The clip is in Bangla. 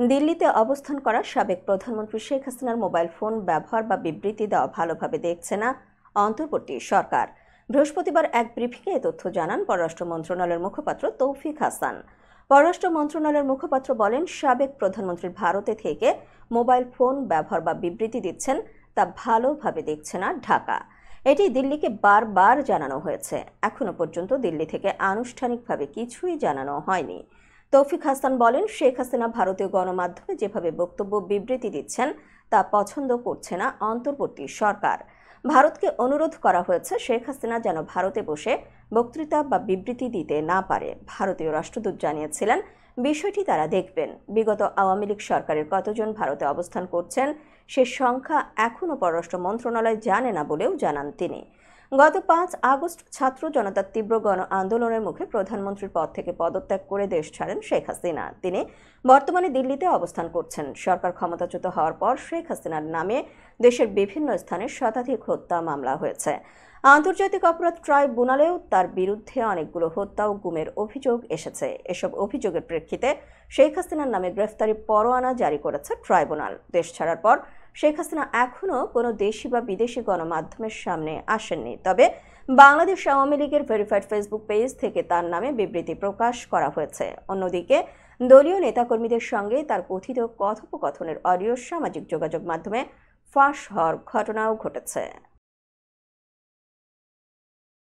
দিল্লিতে অবস্থান করা সাবেক প্রধানমন্ত্রী শেখ হাসিনার মোবাইল ফোন ব্যবহার বা বিবৃতি দেওয়া ভালোভাবে দেখছে না অন্তর্বর্তী সরকার। বৃহস্পতিবার এক ব্রিফিংয়ে এ তথ্য জানান পররাষ্ট্র মন্ত্রণালয়ের মুখপাত্র তৌফিক হাসান। পররাষ্ট্র মন্ত্রণালয়ের মুখপাত্র বলেন, সাবেক প্রধানমন্ত্রীর ভারতে থেকে মোবাইল ফোন ব্যবহার বা বিবৃতি দিচ্ছেন তা ভালোভাবে দেখছে না ঢাকা। এটি দিল্লিকে বারবার জানানো হয়েছে। এখনো পর্যন্ত দিল্লি থেকে আনুষ্ঠানিকভাবে কিছুই জানানো হয়নি। তৌফিক হাসান বলেন, শেখ হাসিনা ভারতীয় গণমাধ্যমে যেভাবে বক্তব্য বিবৃতি দিচ্ছেন তা পছন্দ করছে না অন্তর্বর্তী সরকার। ভারতকে অনুরোধ করা হয়েছে শেখ হাসিনা যেন ভারতে বসে বক্তৃতা বা বিবৃতি দিতে না পারে। ভারতীয় রাষ্ট্রদূত জানিয়েছিলেন বিষয়টি তারা দেখবেন। বিগত আওয়ামী লীগ সরকারের কতজন ভারতে অবস্থান করছেন সে সংখ্যা এখনও পররাষ্ট্র মন্ত্রণালয় জানে না বলেও জানান তিনি। গত 5 আগস্ট ছাত্র জনতার তীব্র গণ আন্দোলনের মুখে প্রধানমন্ত্রীর পদ থেকে পদত্যাগ করে দেশ ছাড়েন শেখ হাসিনা। তিনি বর্তমানে দিল্লিতে অবস্থান করছেন। সরকার ক্ষমতাচ্যুত হওয়ার পর শেখ হাসিনার নামে দেশের বিভিন্ন স্থানে শতাধিক হত্যা মামলা হয়েছে। আন্তর্জাতিক অপরাধ ট্রাইব্যুনালেও তার বিরুদ্ধে অনেকগুলো হত্যা ও গুমের অভিযোগ এসেছে। এসব অভিযোগের প্রেক্ষিতে শেখ হাসিনার নামে গ্রেফতারি পরোয়ানা জারি করেছে ট্রাইব্যুনাল। দেশ ছাড়ার পর শেখ হাসিনা এখনও কোনো দেশি বা বিদেশি গণমাধ্যমের সামনে আসেননি। তবে বাংলাদেশ আওয়ামী লীগের ভেরিফাইড ফেসবুক পেজ থেকে তার নামে বিবৃতি প্রকাশ করা হয়েছে। অন্যদিকে দলীয় নেতাকর্মীদের সঙ্গে তার কথিত কথোপকথনের অডিও সামাজিক যোগাযোগ মাধ্যমে ফাঁস হওয়ার ঘটনাও ঘটেছে।